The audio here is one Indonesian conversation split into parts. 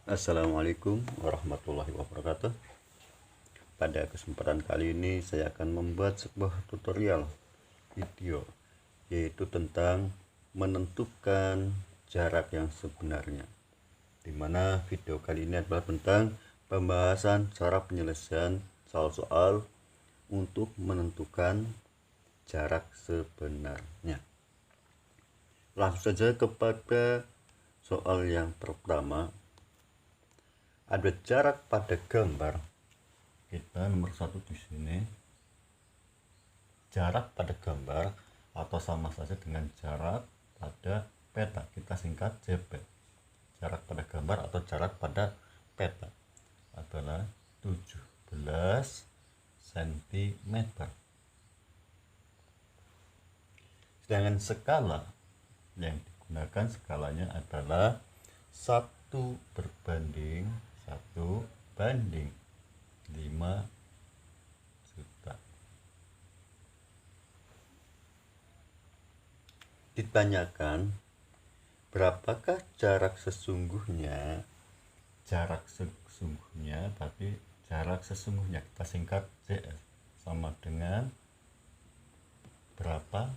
Assalamualaikum warahmatullahi wabarakatuh. Pada kesempatan kali ini saya akan membuat sebuah tutorial video, yaitu tentang menentukan jarak yang sebenarnya, dimana video kali ini adalah tentang pembahasan cara penyelesaian soal-soal untuk menentukan jarak sebenarnya. Langsung saja kepada soal yang pertama. Ada jarak pada gambar. Kita nomor 1 di sini. Jarak pada gambar atau sama saja dengan jarak pada peta. Kita singkat JP. Jarak pada gambar atau jarak pada peta adalah 17 cm. Sedangkan skala yang digunakan skalanya adalah 1/1/5 juta. Ditanyakan berapakah jarak sesungguhnya, tapi jarak sesungguhnya kita singkat JS, sama dengan berapa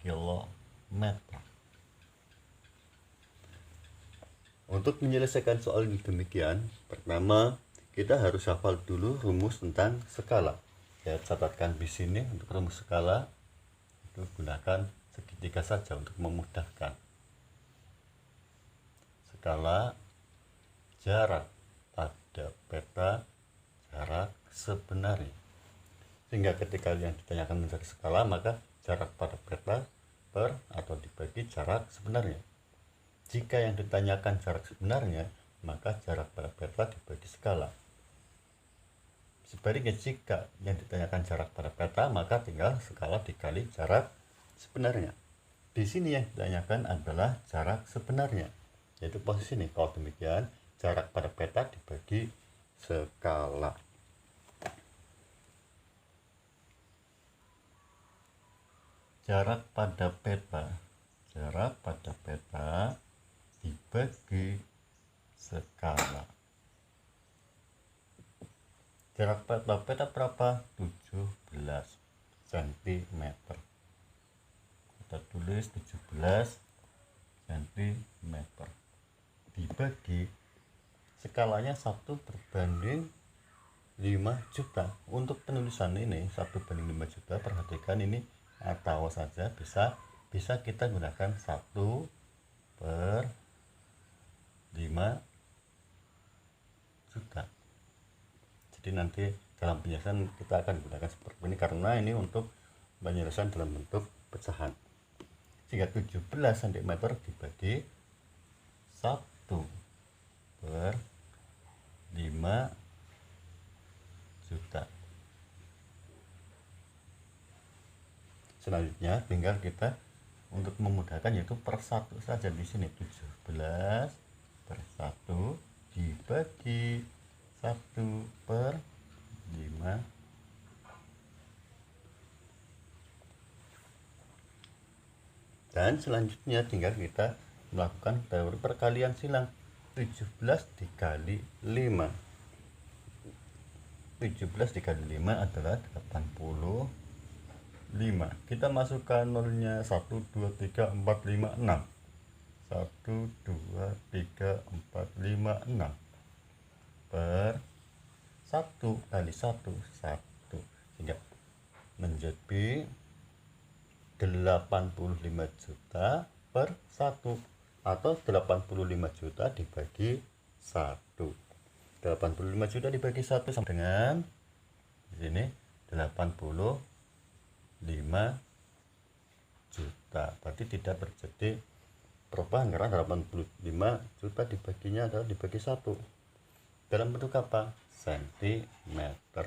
kilometer. Untuk menyelesaikan soal ini demikian, pertama kita harus hafal dulu rumus tentang skala. Ya, catatkan di sini untuk rumus skala itu gunakan segitiga saja untuk memudahkan. Skala jarak pada peta, jarak sebenarnya. Sehingga ketika yang ditanyakan mencari skala, maka jarak pada peta per atau dibagi jarak sebenarnya. Jika yang ditanyakan jarak sebenarnya, maka jarak pada peta dibagi skala. Sebaliknya, jika yang ditanyakan jarak pada peta, maka tinggal skala dikali jarak sebenarnya. Di sini yang ditanyakan adalah jarak sebenarnya, yaitu posisi ini. Kalau demikian, jarak pada peta dibagi skala. Jarak pada peta dibagi skala. Jarak pada peta berapa? 17 cm. Kita tulis 17 cm dibagi skalanya 1/5 juta. Untuk penulisan ini 1/5 juta, perhatikan ini atau saja bisa kita gunakan 1/5 juta. Jadi nanti dalam penjelasan kita akan gunakan seperti ini karena ini untuk penyelesaian dalam bentuk pecahan. Sehingga 17 cm dibagi 1/5 juta. Selanjutnya tinggal kita untuk memudahkan yaitu per 1 saja di sini. 17 per 1 dibagi 1/5. Dan selanjutnya tinggal kita melakukan teori perkalian silang. 17 dikali 5. 17 dikali 5 adalah 85. Kita masukkan nolnya 1, 2, 3, 4, 5, 6. 1, 2, 3, 4, 5, 6 per 1 kali 1, 1. Sehingga menjadi 85 juta per 1 atau 85 juta dibagi 1. 85 juta dibagi 1 sama dengan di sini 85 juta. Berarti tidak terjadi perubahan karena 85 juta dibaginya adalah dibagi 1. Dalam bentuk apa? Sentimeter.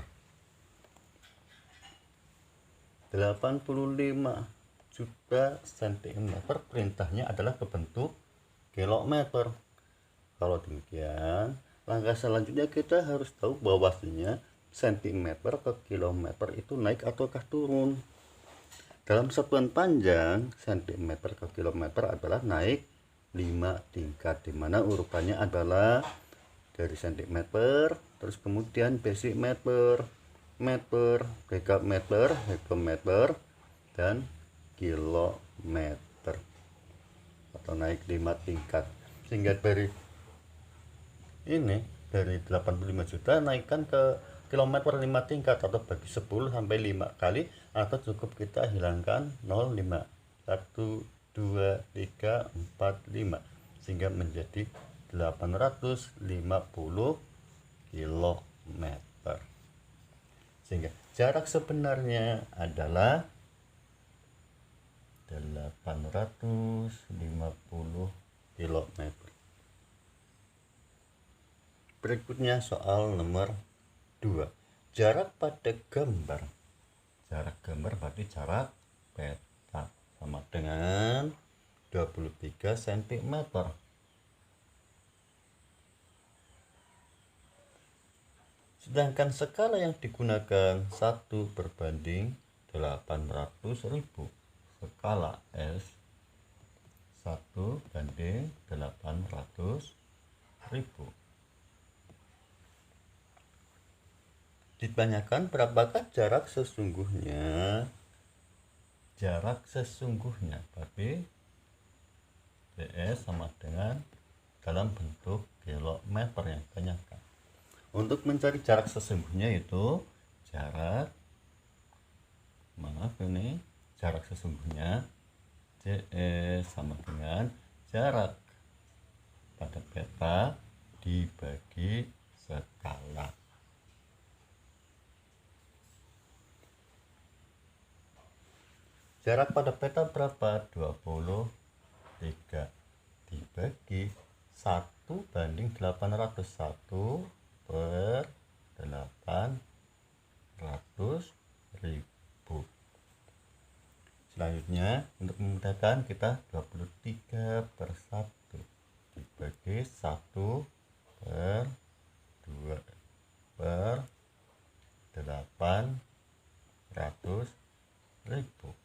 85 juta cm perintahnya adalah ke bentuk kilometer. Kalau demikian, langkah selanjutnya kita harus tahu bahwasanya sentimeter ke kilometer itu naik ataukah turun. Dalam satuan panjang, sentimeter ke kilometer adalah naik 5 tingkat, dimana urutannya adalah dari sentimeter, terus kemudian basic meter, meter, decameter, hektometer, dan kilometer, atau naik 5 tingkat. Sehingga dari 85 juta naikkan ke kilometer 5 tingkat, atau bagi 10 sampai 5 kali, atau cukup kita hilangkan 0,5, 1, 2, 3, 4, 5, sehingga menjadi 850 kilometer. Sehingga jarak sebenarnya adalah 850 kilometer. Berikutnya soal nomor 2. Jarak pada gambar. Jarak gambar berarti jarak peta, sama dengan 23 cm. Sedangkan skala yang digunakan 1/800.000. Skala S 1/800.000. Ditanyakan berapakah jarak sesungguhnya. Jarak sesungguhnya berarti CS sama dengan dalam bentuk kilometer yang ditanyakan. Untuk mencari jarak sesungguhnya itu jarak sesungguhnya CS sama dengan jarak pada peta dibagi skala. Jarak pada peta berapa? 23 dibagi 1/800. 1/800.000. Selanjutnya untuk memudahkan kita 23/1 dibagi 1/800.000.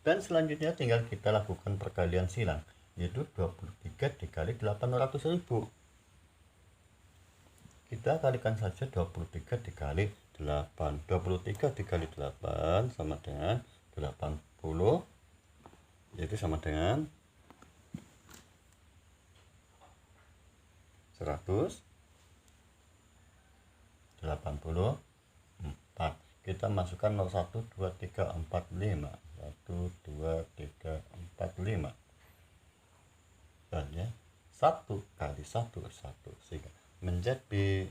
Dan selanjutnya tinggal kita lakukan perkalian silang, yaitu 23 dikali 800.000. Kita kalikan saja 23 dikali 8. 23 dikali 8 sama dengan 80, yaitu sama dengan 184. Kita masukkan 0, 1, 2, 3, 4, 5. 1, 2, 3, 4, 5. Dan ya, 1 kali 1, 1, sehingga menjadi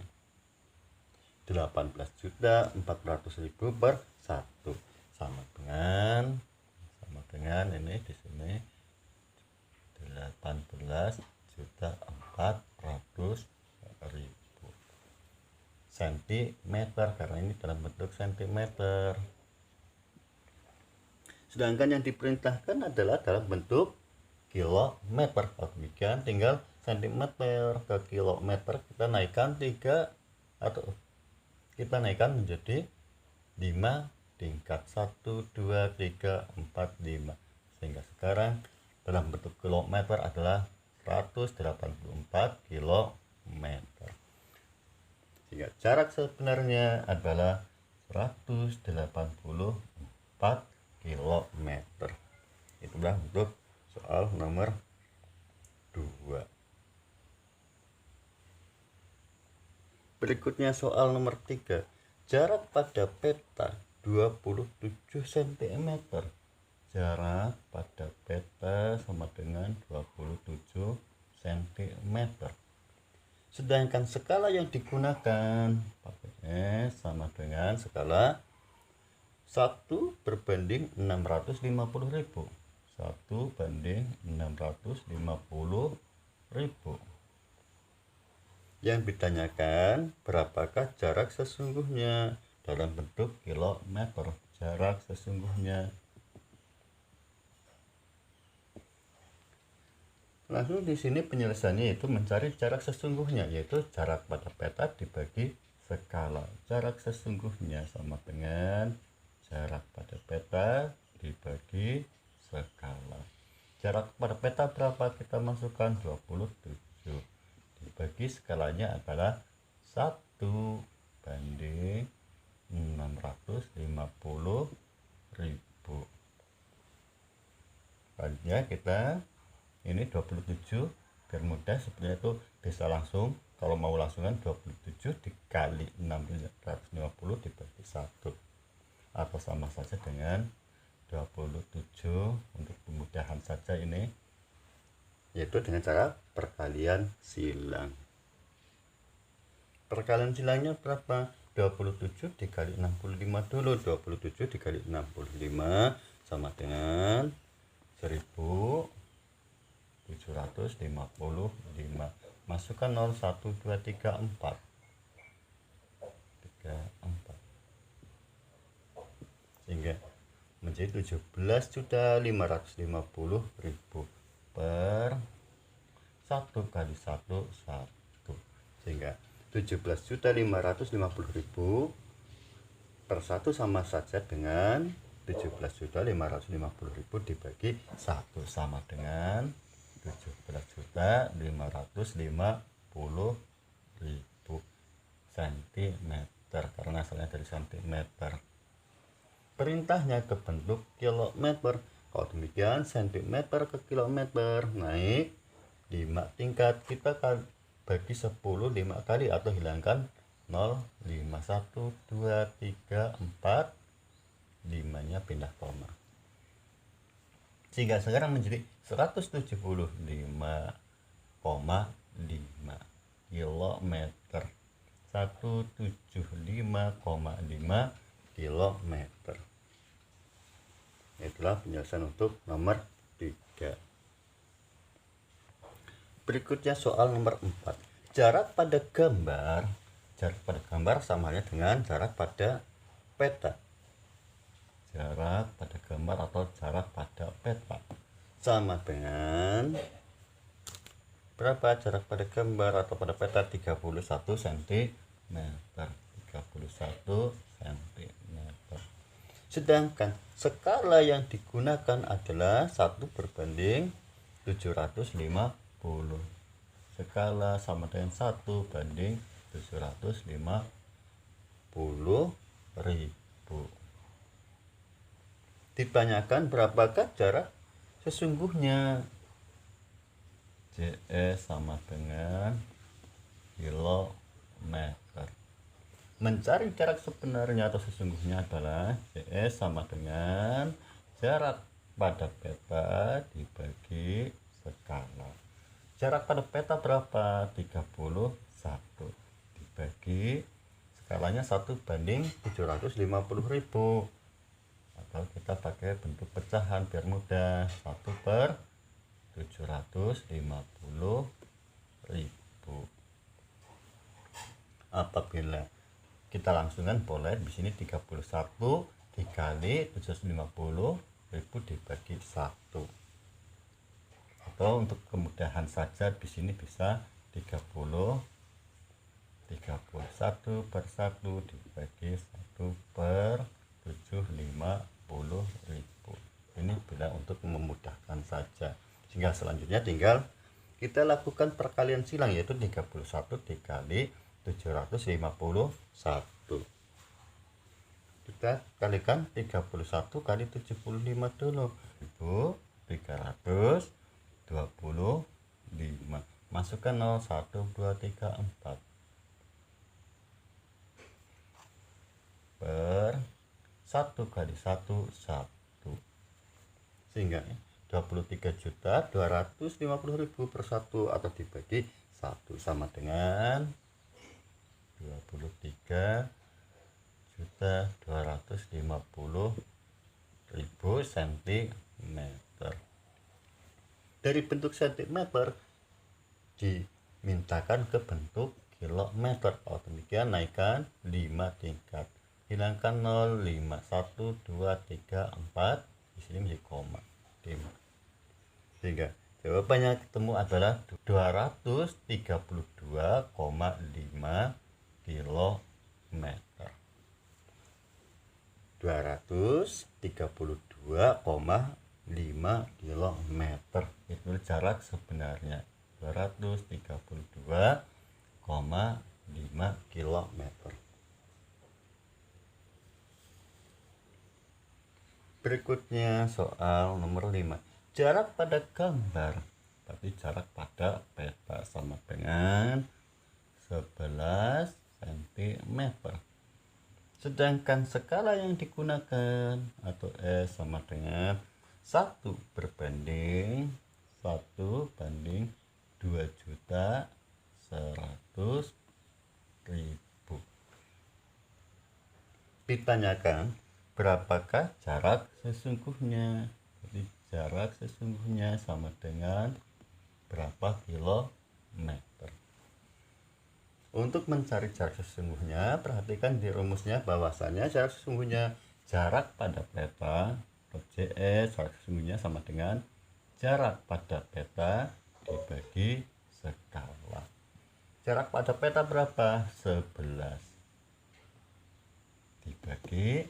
18.400.000 per 1, sama dengan ini di sini 18.400.000 sentimeter, karena ini dalam bentuk sentimeter. Sedangkan yang diperintahkan adalah dalam bentuk kilometer. Demikian tinggal sentimeter ke kilometer kita naikkan 3, atau kita naikkan menjadi 5 tingkat. 1, 2, 3, 4, 5, sehingga sekarang dalam bentuk kilometer adalah 184 kilometer. Sehingga jarak sebenarnya adalah 184 kilometer. Itulah untuk soal nomor 2. Berikutnya soal nomor 3. Jarak pada peta 27 cm. Jarak pada peta sama dengan 27 cm. Sedangkan skala yang digunakan sama dengan skala 1/650.000. 1/650.000. Yang ditanyakan berapakah jarak sesungguhnya dalam bentuk kilometer. Jarak sesungguhnya. Langsung di sini penyelesaiannya itu mencari jarak sesungguhnya, yaitu jarak pada peta dibagi skala. Jarak sesungguhnya sama dengan jarak pada peta dibagi skala. Jarak pada peta berapa? Kita masukkan 27 dibagi skalanya adalah 1/650.000. Selanjutnya kita ini 27, biar mudah sebenarnya itu bisa langsung. Kalau mau langsungan 27 dikali 650 dibagi 1, atau sama saja dengan 27 untuk kemudahan saja ini, yaitu dengan cara perkalian silang. Perkalian silangnya berapa? 27 dikali 65 dulu. 27 dikali 65 sama dengan 1755. Masukkan 0, 1, 2, 3, 4. Sehingga menjadi 17.550.000 per 1 kali 1, 1. Sehingga 17.550.000 per 1 sama saja dengan 17.550.000 dibagi 1 sama dengan 17.550.000 cm, karena asalnya dari cm. Perintahnya ke bentuk kilometer. Kalau demikian cm ke kilometer naik 5 tingkat. Kita bagi 10 5 kali atau hilangkan 0, 5, 1, 2, 3, 4, 5-nya pindah koma. Sehingga sekarang menjadi 175,5 kilometer. 175,5 kilometer. Itulah penjelasan untuk nomor 3. Berikutnya soal nomor 4. Jarak pada gambar. Jarak pada gambar sama halnya dengan jarak pada peta. Jarak pada gambar atau jarak pada peta sama dengan berapa? Jarak pada gambar atau pada peta 31 cm. 31 cm. Sedangkan skala yang digunakan adalah 1/750. Skala sama dengan 1/750.000. Ditanyakan berapakah jarak sesungguhnya. JS sama dengan kilometer. Mencari jarak sebenarnya atau sesungguhnya adalah JS sama dengan jarak pada peta dibagi skala. Jarak pada peta berapa? 31 dibagi skalanya 1/750.000. Atau kita pakai bentuk pecahan biar mudah. 1/750.000. Apabila kita langsungkan boleh di sini 31 dikali 750.000 dibagi 1. Atau untuk kemudahan saja di sini bisa 31/1 dibagi 1/750.000. Ini bila untuk memudahkan saja. Sehingga selanjutnya tinggal kita lakukan perkalian silang, yaitu 31 dikali 751. Kita kalikan 31 kali 75 dulu. 1.325. Masukkan 0, 1, 2, 3, 4 per 1 kali 1, 1. Sehingga 23.250.000 per 1 atau dibagi 1 sama dengan 23.250.000 cm. Dari bentuk cm dimintakan ke bentuk kilometer. Kalau demikian naikkan 5 tingkat. Hilangkan 0, 5, 1, 2, 3, 4. Di sini menjadi koma. Sehingga jawabannya ketemu adalah 232,5 kilometer. 232,5 kilometer. Itu jarak sebenarnya. 232,5 km. Berikutnya soal nomor 5. Jarak pada gambar, berarti jarak pada peta sama dengan 11 cm. Sedangkan skala yang digunakan atau S sama dengan 1/1 banding 2.100.000. Ditanyakan berapakah jarak sesungguhnya. Jadi jarak sesungguhnya sama dengan berapa kilometer. Untuk mencari jarak sesungguhnya, perhatikan di rumusnya bahwasanya jarak sesungguhnya jarak pada peta atau JS, jarak sesungguhnya sama dengan jarak pada peta dibagi skala. Jarak pada peta berapa? 11 dibagi,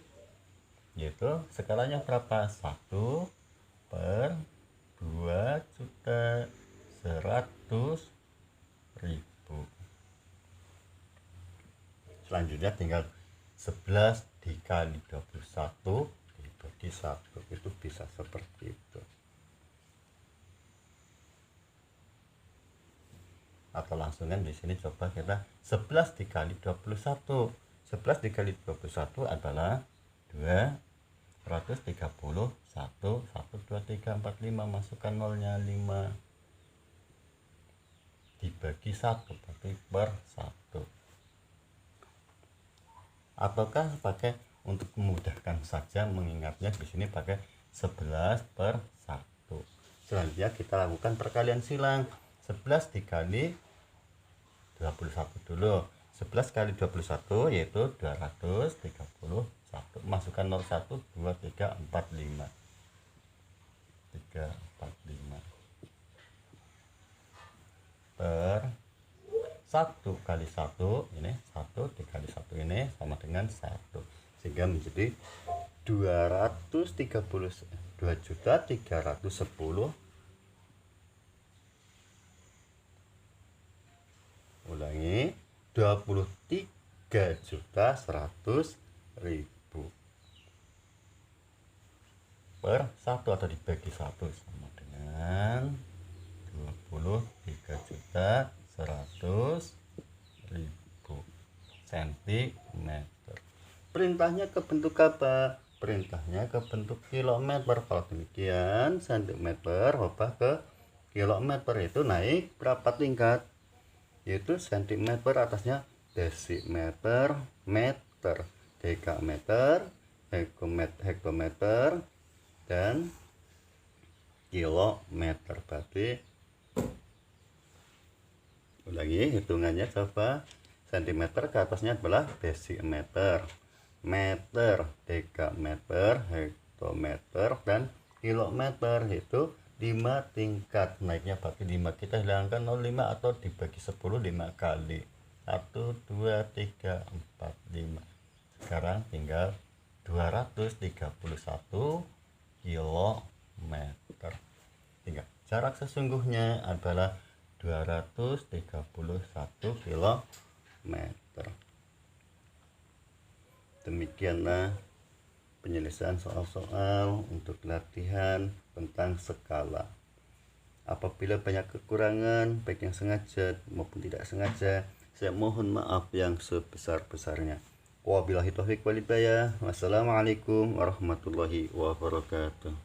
yaitu skalanya berapa? 1/2.100.000. Selanjutnya tinggal 11 dikali 21 dibagi 1, itu bisa seperti itu. Atau langsungan di sini coba kita 11 dikali 21. 11 dikali 21 adalah 230. 1 2 3 4 5, masukkan nolnya 5 dibagi 1 berarti per 1. Ataukah pakai untuk memudahkan saja mengingatnya di sini pakai 11/1. Selanjutnya kita lakukan perkalian silang. 11 dikali 21 dulu. 11 kali 21 yaitu 231. Masukkan 01 2 3 4 5. 3 4 5 per 1 kali 1 ini 1 dikali 1 ini sama dengan 1, sehingga menjadi 2.310. Ulangi, 23.100.000 per 1 atau dibagi 1 sama dengan 23.100.000 cm. Perintahnya ke bentuk apa? Perintahnya ke bentuk kilometer. Kalau demikian cm ubah ke kilometer, itu naik berapa tingkat? Yaitu cm atasnya desimeter, meter, dekameter, hektometer, dan kilometer. Berarti ulangi hitungannya coba. Centimeter ke atasnya adalah desimeter, meter, dekameter, hektometer, dan kilometer. Itu 5 tingkat naiknya. Bagi 5 kita hilangkan 0,5 atau dibagi 10 5 kali. 1 2 3 4 5. Sekarang tinggal 231 kilometer. Tinggal jarak sesungguhnya adalah 231 kilometer. Demikianlah penyelesaian soal-soal untuk latihan tentang skala. Apabila banyak kekurangan, baik yang sengaja maupun tidak sengaja, saya mohon maaf yang sebesar-besarnya. Wabillahi taufiq wal hidayah. Wassalamualaikum warahmatullahi wabarakatuh.